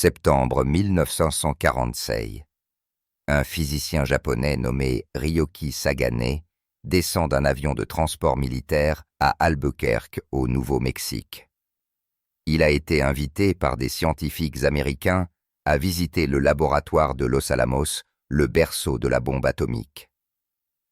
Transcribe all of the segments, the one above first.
Septembre 1946. Un physicien japonais nommé Ryoki Sagane descend d'un avion de transport militaire à Albuquerque, au Nouveau-Mexique. Il a été invité par des scientifiques américains à visiter le laboratoire de Los Alamos, le berceau de la bombe atomique.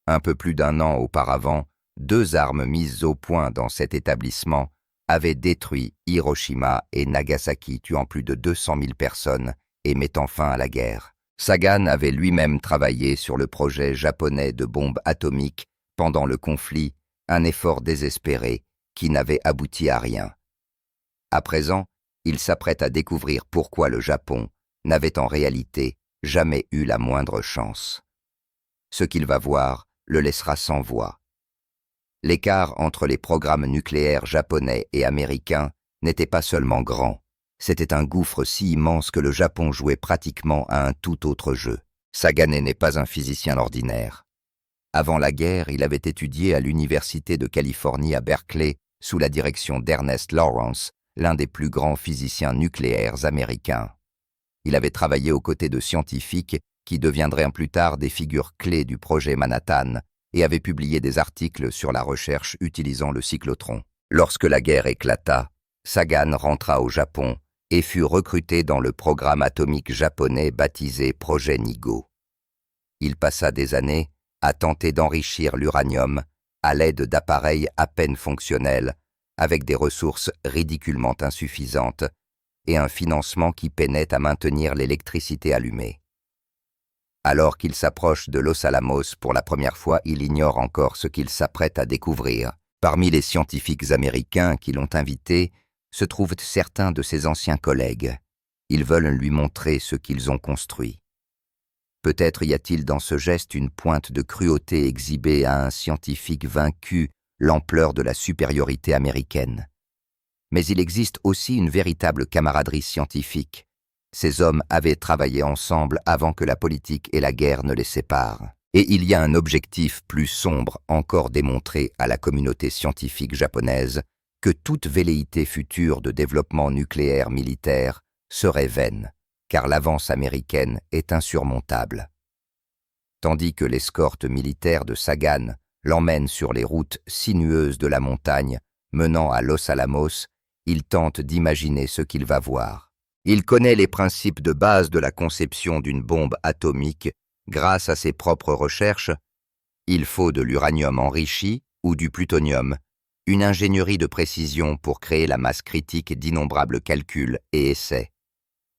Un peu plus d'un an auparavant, 2 armes mises au point dans cet établissement avaient détruit Hiroshima et Nagasaki, tuant plus de 200 000 personnes et mettant fin à la guerre. Sagan avait lui-même travaillé sur le projet japonais de bombe atomique pendant le conflit, un effort désespéré qui n'avait abouti à rien. À présent, il s'apprête à découvrir pourquoi le Japon n'avait en réalité jamais eu la moindre chance. Ce qu'il va voir le laissera sans voix. L'écart entre les programmes nucléaires japonais et américains n'était pas seulement grand, c'était un gouffre si immense que le Japon jouait pratiquement à un tout autre jeu. Sagane n'est pas un physicien ordinaire. Avant la guerre, il avait étudié à l'Université de Californie à Berkeley sous la direction d'Ernest Lawrence, l'un des plus grands physiciens nucléaires américains. Il avait travaillé aux côtés de scientifiques qui deviendraient plus tard des figures clés du projet Manhattan et avait publié des articles sur la recherche utilisant le cyclotron. Lorsque la guerre éclata, Sagan rentra au Japon et fut recruté dans le programme atomique japonais baptisé Projet Nigo. Il passa des années à tenter d'enrichir l'uranium à l'aide d'appareils à peine fonctionnels, avec des ressources ridiculement insuffisantes et un financement qui peinait à maintenir l'électricité allumée. Alors qu'il s'approche de Los Alamos pour la première fois, il ignore encore ce qu'il s'apprête à découvrir. Parmi les scientifiques américains qui l'ont invité, se trouvent certains de ses anciens collègues. Ils veulent lui montrer ce qu'ils ont construit. Peut-être y a-t-il dans ce geste une pointe de cruauté exhibée à un scientifique vaincu l'ampleur de la supériorité américaine. Mais il existe aussi une véritable camaraderie scientifique. Ces hommes avaient travaillé ensemble avant que la politique et la guerre ne les séparent. Et il y a un objectif plus sombre encore démontré à la communauté scientifique japonaise, que toute velléité future de développement nucléaire militaire serait vaine, car l'avance américaine est insurmontable. Tandis que l'escorte militaire de Sagan l'emmène sur les routes sinueuses de la montagne menant à Los Alamos, il tente d'imaginer ce qu'il va voir. Il connaît les principes de base de la conception d'une bombe atomique grâce à ses propres recherches. Il faut de l'uranium enrichi ou du plutonium, une ingénierie de précision pour créer la masse critique d'innombrables calculs et essais.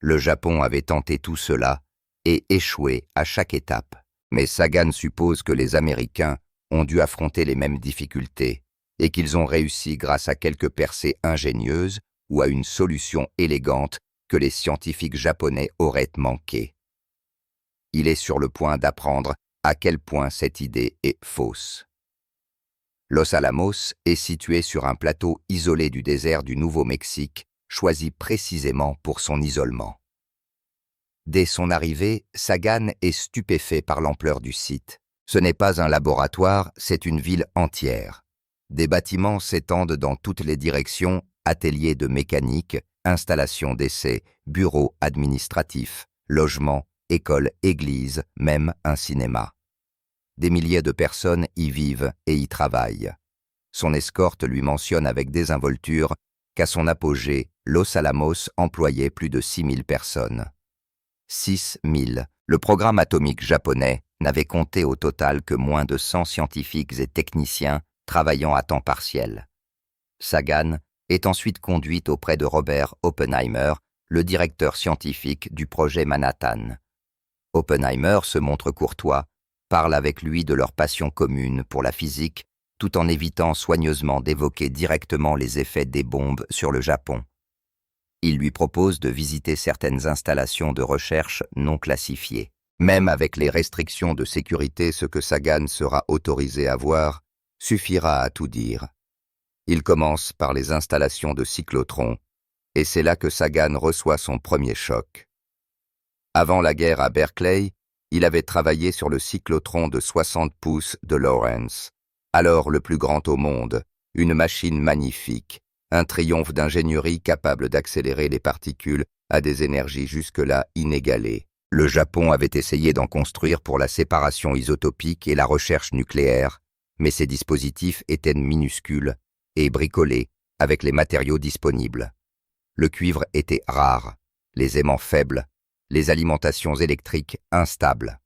Le Japon avait tenté tout cela et échoué à chaque étape. Mais Sagan suppose que les Américains ont dû affronter les mêmes difficultés et qu'ils ont réussi grâce à quelques percées ingénieuses ou à une solution élégante que les scientifiques japonais auraient manqué. Il est sur le point d'apprendre à quel point cette idée est fausse. Los Alamos est situé sur un plateau isolé du désert du Nouveau-Mexique, choisi précisément pour son isolement. Dès son arrivée, Sagan est stupéfait par l'ampleur du site. Ce n'est pas un laboratoire, c'est une ville entière. Des bâtiments s'étendent dans toutes les directions, ateliers de mécanique, installations d'essais, bureaux administratifs, logements, écoles, églises, même un cinéma. Des milliers de personnes y vivent et y travaillent. Son escorte lui mentionne avec désinvolture qu'à son apogée, Los Alamos employait plus de 6 000 personnes. 6 000. Le programme atomique japonais n'avait compté au total que moins de 100 scientifiques et techniciens travaillant à temps partiel. Sagan est ensuite conduite auprès de Robert Oppenheimer, le directeur scientifique du projet Manhattan. Oppenheimer se montre courtois, parle avec lui de leur passion commune pour la physique, tout en évitant soigneusement d'évoquer directement les effets des bombes sur le Japon. Il lui propose de visiter certaines installations de recherche non classifiées. Même avec les restrictions de sécurité, ce que Sagan sera autorisé à voir suffira à tout dire. Il commence par les installations de cyclotron, et c'est là que Sagan reçoit son premier choc. Avant la guerre à Berkeley, il avait travaillé sur le cyclotron de 60 pouces de Lawrence, alors le plus grand au monde, une machine magnifique, un triomphe d'ingénierie capable d'accélérer les particules à des énergies jusque-là inégalées. Le Japon avait essayé d'en construire pour la séparation isotopique et la recherche nucléaire, mais ces dispositifs étaient minuscules et bricolés avec les matériaux disponibles. Le cuivre était rare, les aimants faibles, les alimentations électriques instables.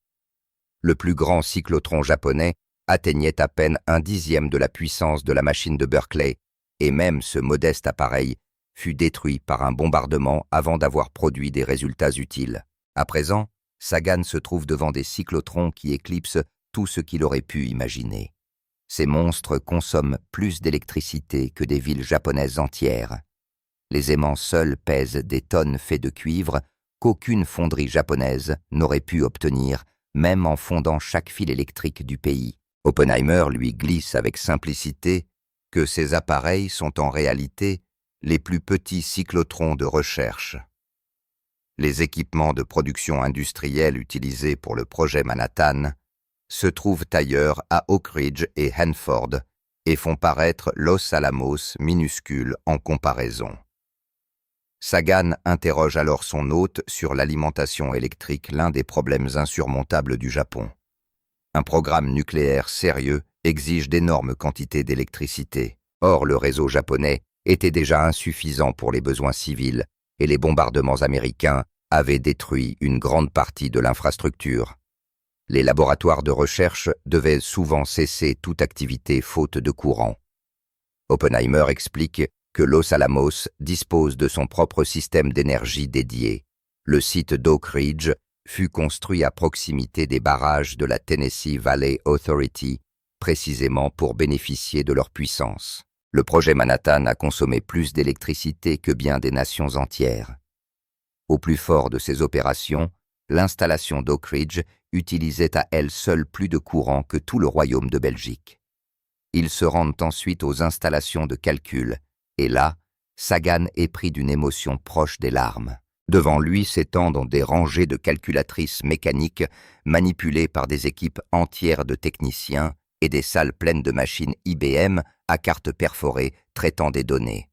Le plus grand cyclotron japonais atteignait à peine 1/10 de la puissance de la machine de Berkeley, et même ce modeste appareil fut détruit par un bombardement avant d'avoir produit des résultats utiles. À présent, Sagan se trouve devant des cyclotrons qui éclipsent tout ce qu'il aurait pu imaginer. Ces monstres consomment plus d'électricité que des villes japonaises entières. Les aimants seuls pèsent des tonnes faites de cuivre qu'aucune fonderie japonaise n'aurait pu obtenir, même en fondant chaque fil électrique du pays. Oppenheimer lui glisse avec simplicité que ces appareils sont en réalité les plus petits cyclotrons de recherche. Les équipements de production industrielle utilisés pour le projet Manhattan se trouvent ailleurs à Oak Ridge et Hanford et font paraître Los Alamos minuscule en comparaison. Sagan interroge alors son hôte sur l'alimentation électrique, l'un des problèmes insurmontables du Japon. Un programme nucléaire sérieux exige d'énormes quantités d'électricité. Or, le réseau japonais était déjà insuffisant pour les besoins civils et les bombardements américains avaient détruit une grande partie de l'infrastructure. Les laboratoires de recherche devaient souvent cesser toute activité faute de courant. Oppenheimer explique que Los Alamos dispose de son propre système d'énergie dédié. Le site d'Oak Ridge fut construit à proximité des barrages de la Tennessee Valley Authority, précisément pour bénéficier de leur puissance. Le projet Manhattan a consommé plus d'électricité que bien des nations entières. Au plus fort de ces opérations, l'installation d'Oak Ridge utilisait à elle seule plus de courant que tout le royaume de Belgique. Ils se rendent ensuite aux installations de calcul, et là, Sagan est pris d'une émotion proche des larmes. Devant lui s'étendent des rangées de calculatrices mécaniques manipulées par des équipes entières de techniciens et des salles pleines de machines IBM à cartes perforées traitant des données.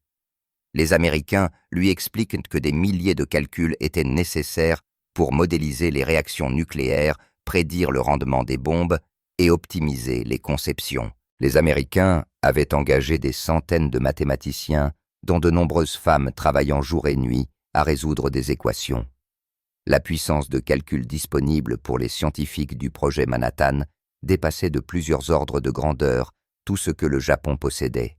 Les Américains lui expliquent que des milliers de calculs étaient nécessaires pour modéliser les réactions nucléaires, prédire le rendement des bombes et optimiser les conceptions. Les Américains avaient engagé des centaines de mathématiciens, dont de nombreuses femmes travaillant jour et nuit à résoudre des équations. La puissance de calcul disponible pour les scientifiques du projet Manhattan dépassait de plusieurs ordres de grandeur tout ce que le Japon possédait.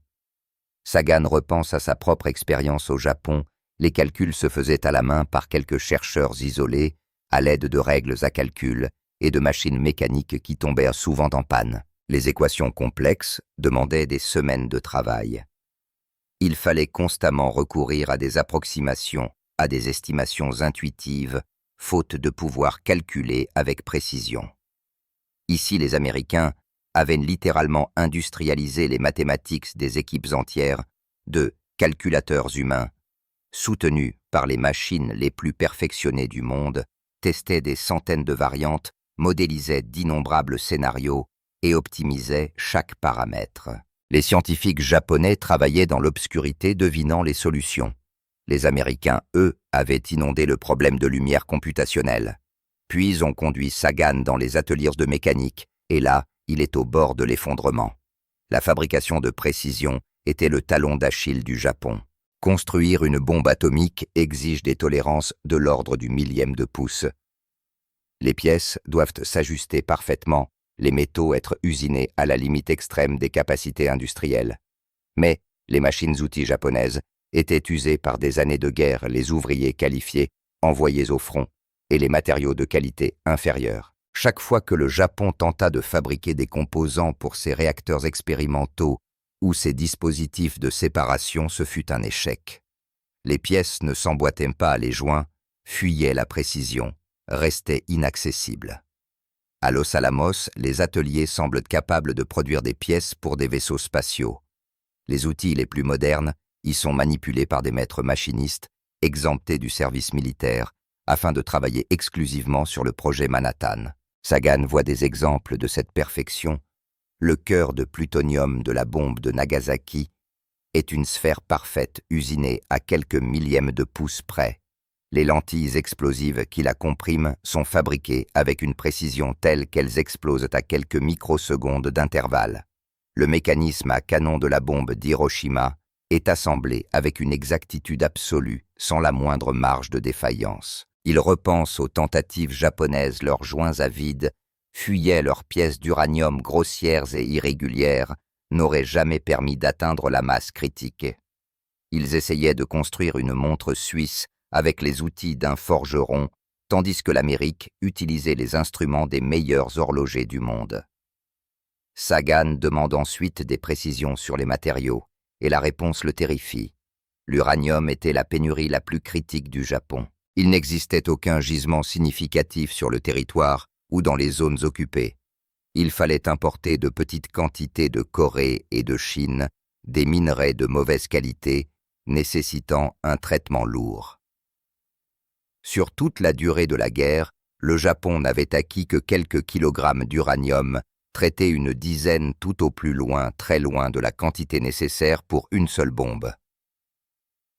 Sagan repense à sa propre expérience au Japon. Les calculs se faisaient à la main par quelques chercheurs isolés, à l'aide de règles à calcul et de machines mécaniques qui tombèrent souvent en panne. Les équations complexes demandaient des semaines de travail. Il fallait constamment recourir à des approximations, à des estimations intuitives, faute de pouvoir calculer avec précision. Ici, les Américains avaient littéralement industrialisé les mathématiques des équipes entières de calculateurs humains, soutenus par les machines les plus perfectionnées du monde, testaient des centaines de variantes, modélisaient d'innombrables scénarios et optimisaient chaque paramètre. Les scientifiques japonais travaillaient dans l'obscurité devinant les solutions. Les Américains, eux, avaient inondé le problème de lumière computationnelle. Puis on conduit Sagan dans les ateliers de mécanique, et là, il est au bord de l'effondrement. La fabrication de précision était le talon d'Achille du Japon. Construire une bombe atomique exige des tolérances de l'ordre du millième de pouce. Les pièces doivent s'ajuster parfaitement, les métaux être usinés à la limite extrême des capacités industrielles. Mais les machines-outils japonaises étaient usées par des années de guerre, les ouvriers qualifiés envoyés au front et les matériaux de qualité inférieure. Chaque fois que le Japon tenta de fabriquer des composants pour ses réacteurs expérimentaux ou ses dispositifs de séparation, ce fut un échec. Les pièces ne s'emboîtaient pas, les joints fuyaient la précision, restaient inaccessibles. À Los Alamos, les ateliers semblent capables de produire des pièces pour des vaisseaux spatiaux. Les outils les plus modernes y sont manipulés par des maîtres machinistes exemptés du service militaire afin de travailler exclusivement sur le projet Manhattan. Sagan voit des exemples de cette perfection. Le cœur de plutonium de la bombe de Nagasaki est une sphère parfaite usinée à quelques millièmes de pouce près. Les lentilles explosives qui la compriment sont fabriquées avec une précision telle qu'elles explosent à quelques microsecondes d'intervalle. Le mécanisme à canon de la bombe d'Hiroshima est assemblé avec une exactitude absolue, sans la moindre marge de défaillance. Il repense aux tentatives japonaises, leurs joints à vide, fuyaient leurs pièces d'uranium grossières et irrégulières, n'auraient jamais permis d'atteindre la masse critique. Ils essayaient de construire une montre suisse avec les outils d'un forgeron, tandis que l'Amérique utilisait les instruments des meilleurs horlogers du monde. Sagan demande ensuite des précisions sur les matériaux, et la réponse le terrifie. L'uranium était la pénurie la plus critique du Japon. Il n'existait aucun gisement significatif sur le territoire ou dans les zones occupées. Il fallait importer de petites quantités de Corée et de Chine, des minerais de mauvaise qualité, nécessitant un traitement lourd. Sur toute la durée de la guerre, le Japon n'avait acquis que quelques kilogrammes d'uranium, traité une dizaine tout au plus loin, très loin de la quantité nécessaire pour une seule bombe.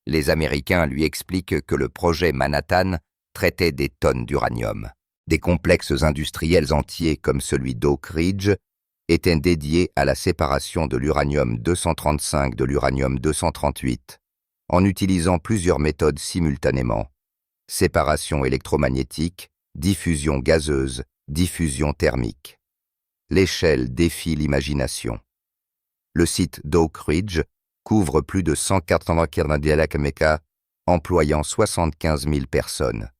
Les Américains lui expliquent que le projet Manhattan traitait des tonnes d'uranium. Des complexes industriels entiers comme celui d'Oak Ridge étaient dédiés à la séparation de l'uranium-235 de l'uranium-238, en utilisant plusieurs méthodes simultanément: séparation électromagnétique, diffusion gazeuse, diffusion thermique. L'échelle défie l'imagination. Le site d'Oak Ridge couvre plus de 180 km, employant 75 000 personnes.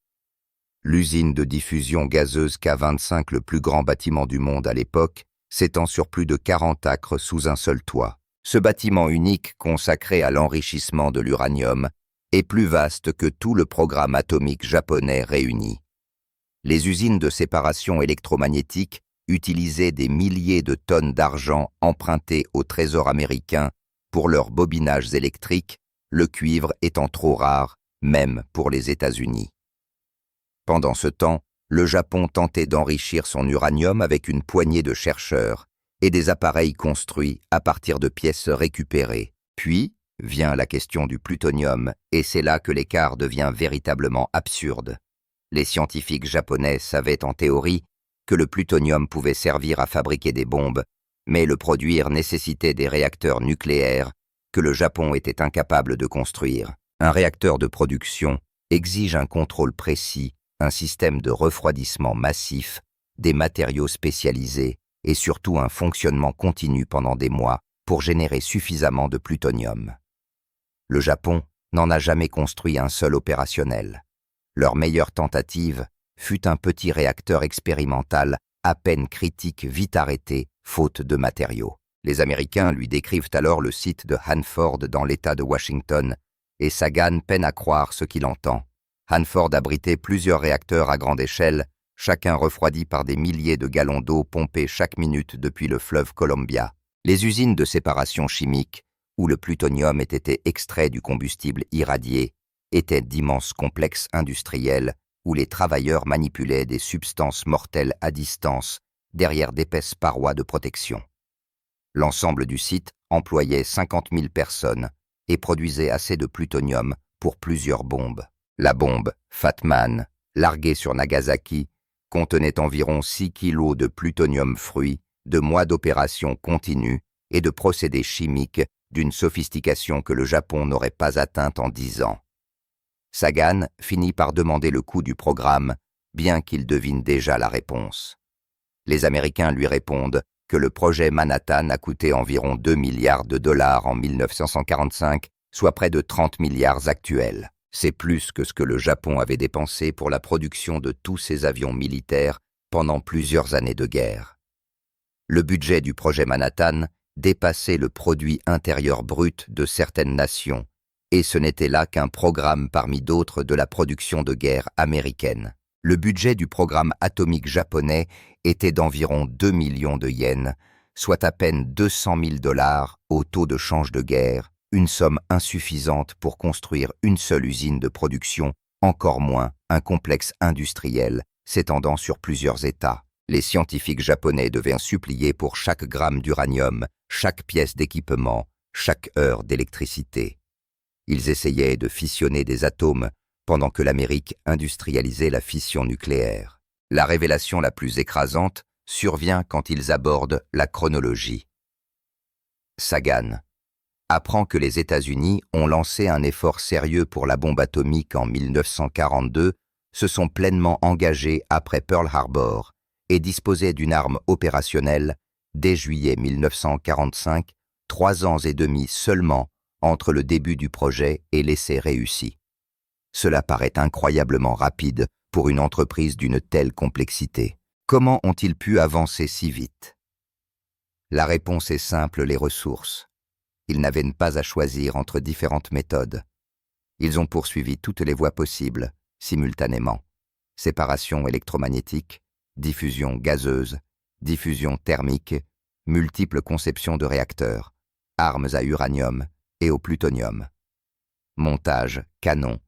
L'usine de diffusion gazeuse K25, le plus grand bâtiment du monde à l'époque, s'étend sur plus de 40 acres sous un seul toit. Ce bâtiment unique consacré à l'enrichissement de l'uranium est plus vaste que tout le programme atomique japonais réuni. Les usines de séparation électromagnétique utilisaient des milliers de tonnes d'argent emprunté au Trésor américain pour leurs bobinages électriques, le cuivre étant trop rare, même pour les États-Unis. Pendant ce temps, le Japon tentait d'enrichir son uranium avec une poignée de chercheurs et des appareils construits à partir de pièces récupérées. Puis vient la question du plutonium, et c'est là que l'écart devient véritablement absurde. Les scientifiques japonais savaient en théorie que le plutonium pouvait servir à fabriquer des bombes, mais le produire nécessitait des réacteurs nucléaires que le Japon était incapable de construire. Un réacteur de production exige un contrôle précis, un système de refroidissement massif, des matériaux spécialisés et surtout un fonctionnement continu pendant des mois pour générer suffisamment de plutonium. Le Japon n'en a jamais construit un seul opérationnel. Leur meilleure tentative fut un petit réacteur expérimental à peine critique, vite arrêté, faute de matériaux. Les Américains lui décrivent alors le site de Hanford dans l'État de Washington, et Sagan peine à croire ce qu'il entend. Hanford abritait plusieurs réacteurs à grande échelle, chacun refroidi par des milliers de gallons d'eau pompés chaque minute depuis le fleuve Columbia. Les usines de séparation chimique, où le plutonium était extrait du combustible irradié, étaient d'immenses complexes industriels où les travailleurs manipulaient des substances mortelles à distance, derrière d'épaisses parois de protection. L'ensemble du site employait 50 000 personnes et produisait assez de plutonium pour plusieurs bombes. La bombe Fat Man, larguée sur Nagasaki, contenait environ 6 kilos de plutonium fruit, de mois d'opération continue et de procédés chimiques d'une sophistication que le Japon n'aurait pas atteinte en 10 ans. Sagan finit par demander le coût du programme, bien qu'il devine déjà la réponse. Les Américains lui répondent que le projet Manhattan a coûté environ 2 milliards de dollars en 1945, soit près de 30 milliards actuels. C'est plus que ce que le Japon avait dépensé pour la production de tous ses avions militaires pendant plusieurs années de guerre. Le budget du projet Manhattan dépassait le produit intérieur brut de certaines nations, et ce n'était là qu'un programme parmi d'autres de la production de guerre américaine. Le budget du programme atomique japonais était d'environ 2 millions de yens, soit à peine 200 000 dollars au taux de change de guerre, une somme insuffisante pour construire une seule usine de production, encore moins un complexe industriel s'étendant sur plusieurs États. Les scientifiques japonais devaient supplier pour chaque gramme d'uranium, chaque pièce d'équipement, chaque heure d'électricité. Ils essayaient de fissionner des atomes pendant que l'Amérique industrialisait la fission nucléaire. La révélation la plus écrasante survient quand ils abordent la chronologie. Sagan apprend que les États-Unis ont lancé un effort sérieux pour la bombe atomique en 1942, se sont pleinement engagés après Pearl Harbor et disposaient d'une arme opérationnelle dès juillet 1945, 3 ans et demi seulement entre le début du projet et l'essai réussi. Cela paraît incroyablement rapide pour une entreprise d'une telle complexité. Comment ont-ils pu avancer si vite? La réponse est simple, les ressources. Ils n'avaient pas à choisir entre différentes méthodes. Ils ont poursuivi toutes les voies possibles, simultanément. Séparation électromagnétique, diffusion gazeuse, diffusion thermique, multiples conceptions de réacteurs, armes à uranium et au plutonium. Montage, canon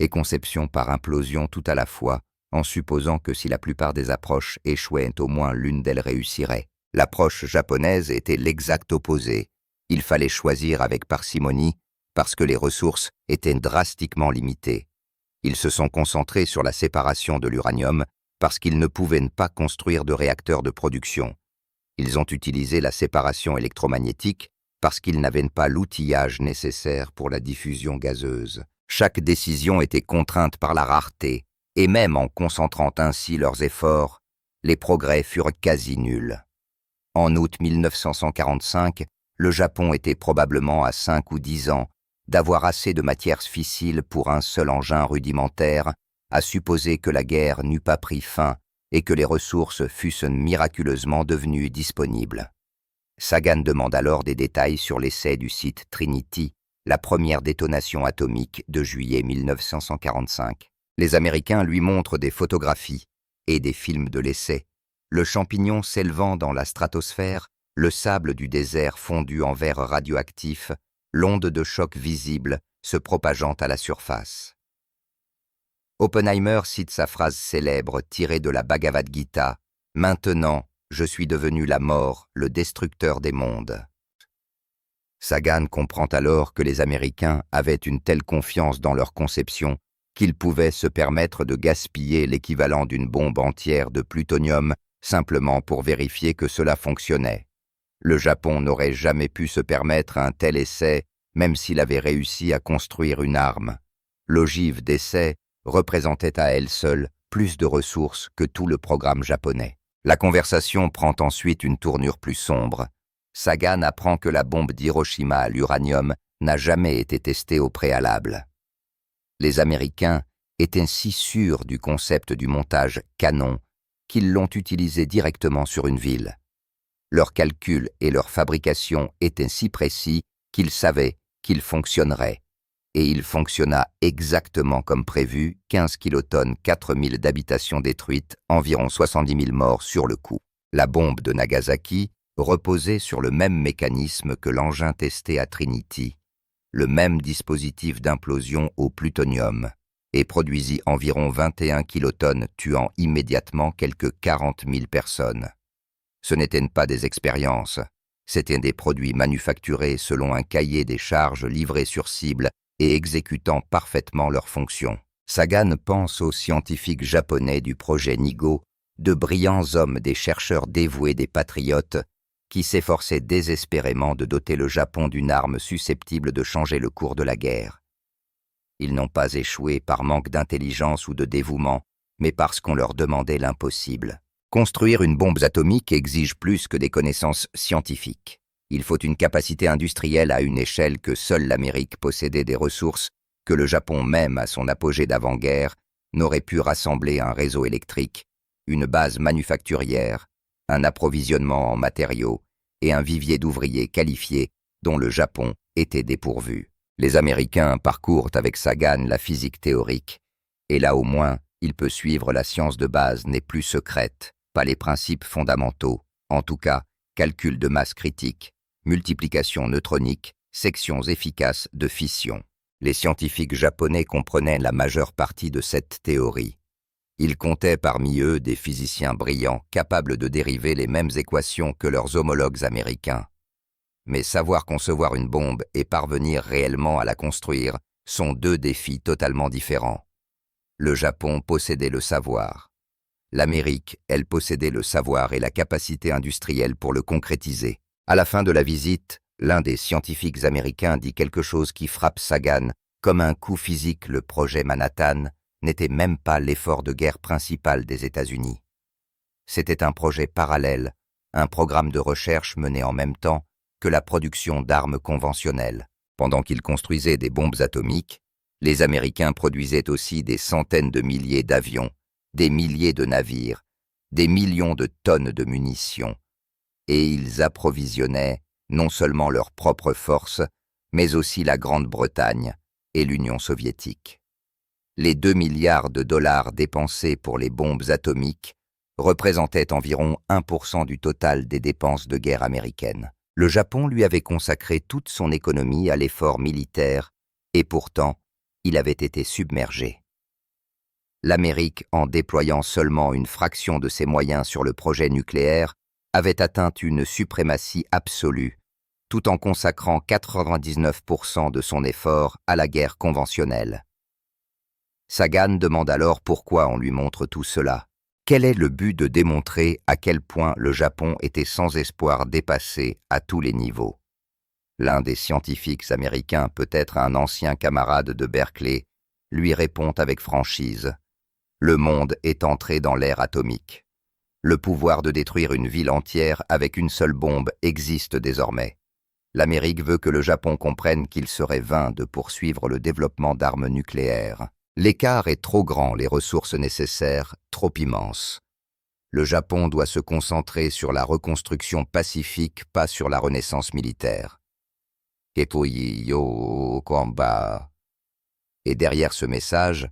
et conception par implosion tout à la fois, en supposant que si la plupart des approches échouaient, au moins l'une d'elles réussirait. L'approche japonaise était l'exact opposé. Il fallait choisir avec parcimonie parce que les ressources étaient drastiquement limitées. Ils se sont concentrés sur la séparation de l'uranium parce qu'ils ne pouvaient pas construire de réacteurs de production. Ils ont utilisé la séparation électromagnétique parce qu'ils n'avaient pas l'outillage nécessaire pour la diffusion gazeuse. Chaque décision était contrainte par la rareté, et même en concentrant ainsi leurs efforts, les progrès furent quasi nuls. En août 1945, le Japon était probablement à 5 ou 10 ans d'avoir assez de matières fissiles pour un seul engin rudimentaire, à supposer que la guerre n'eût pas pris fin et que les ressources fussent miraculeusement devenues disponibles. Sagan demande alors des détails sur l'essai du site Trinity, la première détonation atomique de juillet 1945. Les Américains lui montrent des photographies et des films de l'essai, le champignon s'élevant dans la stratosphère, le sable du désert fondu en verre radioactif, l'onde de choc visible se propageant à la surface. Oppenheimer cite sa phrase célèbre tirée de la Bhagavad Gita « Maintenant, je suis devenu la mort, le destructeur des mondes ». Sagan comprend alors que les Américains avaient une telle confiance dans leur conception qu'ils pouvaient se permettre de gaspiller l'équivalent d'une bombe entière de plutonium simplement pour vérifier que cela fonctionnait. Le Japon n'aurait jamais pu se permettre un tel essai, même s'il avait réussi à construire une arme. L'ogive d'essai représentait à elle seule plus de ressources que tout le programme japonais. La conversation prend ensuite une tournure plus sombre. Sagan apprend que la bombe d'Hiroshima à l'uranium n'a jamais été testée au préalable. Les Américains étaient si sûrs du concept du montage canon qu'ils l'ont utilisé directement sur une ville. Leurs calculs et leur fabrication étaient si précis qu'ils savaient qu'il fonctionnerait. Et il fonctionna exactement comme prévu, 15 kilotonnes, 4000 d'habitations détruites, environ 70 000 morts sur le coup. La bombe de Nagasaki reposait sur le même mécanisme que l'engin testé à Trinity, le même dispositif d'implosion au plutonium, et produisit environ 21 kilotonnes, tuant immédiatement quelques 40 000 personnes. Ce n'étaient pas des expériences, c'étaient des produits manufacturés selon un cahier des charges livré sur cible et exécutant parfaitement leurs fonctions. Sagan pense aux scientifiques japonais du projet Nigo, de brillants hommes, des chercheurs dévoués, des patriotes, qui s'efforçaient désespérément de doter le Japon d'une arme susceptible de changer le cours de la guerre. Ils n'ont pas échoué par manque d'intelligence ou de dévouement, mais parce qu'on leur demandait l'impossible. Construire une bombe atomique exige plus que des connaissances scientifiques. Il faut une capacité industrielle à une échelle que seule l'Amérique possédait, des ressources que le Japon même, à son apogée d'avant-guerre, n'aurait pu rassembler un réseau électrique, une base manufacturière, un approvisionnement en matériaux et un vivier d'ouvriers qualifiés dont le Japon était dépourvu. Les Américains parcourent avec Sagan la physique théorique, et là au moins, il peut suivre la science de base n'est plus secrète, pas les principes fondamentaux, en tout cas, calcul de masse critique, multiplication neutronique, sections efficaces de fission. Les scientifiques japonais comprenaient la majeure partie de cette théorie. Ils comptaient parmi eux des physiciens brillants capables de dériver les mêmes équations que leurs homologues américains. Mais savoir concevoir une bombe et parvenir réellement à la construire sont deux défis totalement différents. Le Japon possédait le savoir. L'Amérique, elle, possédait le savoir et la capacité industrielle pour le concrétiser. À la fin de la visite, l'un des scientifiques américains dit quelque chose qui frappe Sagan. Comme un coup physique, le projet Manhattan n'était même pas l'effort de guerre principal des États-Unis. C'était un projet parallèle, un programme de recherche mené en même temps que la production d'armes conventionnelles. Pendant qu'ils construisaient des bombes atomiques, les Américains produisaient aussi des centaines de milliers d'avions, des milliers de navires, des millions de tonnes de munitions, et ils approvisionnaient non seulement leurs propres forces, mais aussi la Grande-Bretagne et l'Union soviétique. Les 2 milliards de dollars dépensés pour les bombes atomiques représentaient environ 1% du total des dépenses de guerre américaines. Le Japon lui avait consacré toute son économie à l'effort militaire, et pourtant, il avait été submergé. L'Amérique, en déployant seulement une fraction de ses moyens sur le projet nucléaire, avait atteint une suprématie absolue, tout en consacrant 99% de son effort à la guerre conventionnelle. Sagan demande alors pourquoi on lui montre tout cela. Quel est le but de démontrer à quel point le Japon était sans espoir dépassé à tous les niveaux? L'un des scientifiques américains, peut-être un ancien camarade de Berkeley, lui répond avec franchise. Le monde est entré dans l'ère atomique. Le pouvoir de détruire une ville entière avec une seule bombe existe désormais. L'Amérique veut que le Japon comprenne qu'il serait vain de poursuivre le développement d'armes nucléaires. L'écart est trop grand, les ressources nécessaires trop immenses. Le Japon doit se concentrer sur la reconstruction pacifique, pas sur la renaissance militaire. Kepuyi yo combat. Et derrière ce message,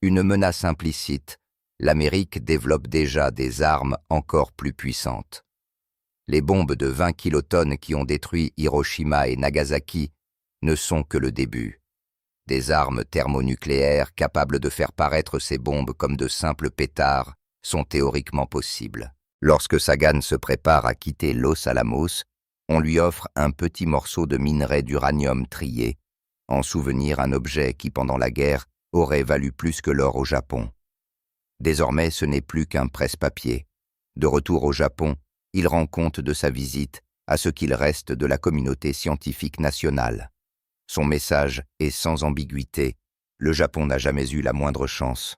une menace implicite, l'Amérique développe déjà des armes encore plus puissantes. Les bombes de 20 kilotonnes qui ont détruit Hiroshima et Nagasaki ne sont que le début. Des armes thermonucléaires capables de faire paraître ces bombes comme de simples pétards sont théoriquement possibles. Lorsque Sagan se prépare à quitter Los Alamos, on lui offre un petit morceau de minerai d'uranium trié, en souvenir un objet qui, pendant la guerre, aurait valu plus que l'or au Japon. Désormais, ce n'est plus qu'un presse-papier. De retour au Japon, il rend compte de sa visite à ce qu'il reste de la communauté scientifique nationale. Son message est sans ambiguïté. Le Japon n'a jamais eu la moindre chance.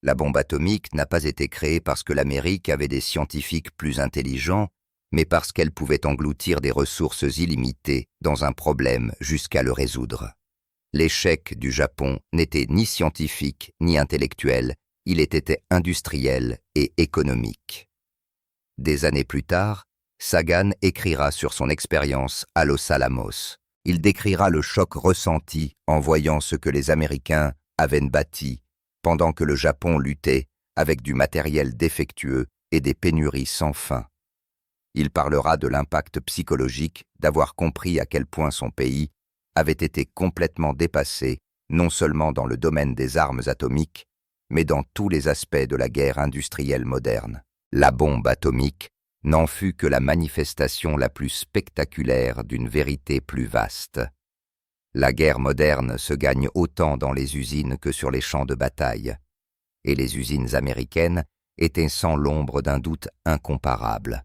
La bombe atomique n'a pas été créée parce que l'Amérique avait des scientifiques plus intelligents, mais parce qu'elle pouvait engloutir des ressources illimitées dans un problème jusqu'à le résoudre. L'échec du Japon n'était ni scientifique ni intellectuel, il était industriel et économique. Des années plus tard, Sagan écrira sur son expérience à Los Alamos. Il décrira le choc ressenti en voyant ce que les Américains avaient bâti pendant que le Japon luttait avec du matériel défectueux et des pénuries sans fin. Il parlera de l'impact psychologique d'avoir compris à quel point son pays avait été complètement dépassé, non seulement dans le domaine des armes atomiques, mais dans tous les aspects de la guerre industrielle moderne. La bombe atomique n'en fut que la manifestation la plus spectaculaire d'une vérité plus vaste. La guerre moderne se gagne autant dans les usines que sur les champs de bataille, et les usines américaines étaient sans l'ombre d'un doute incomparable.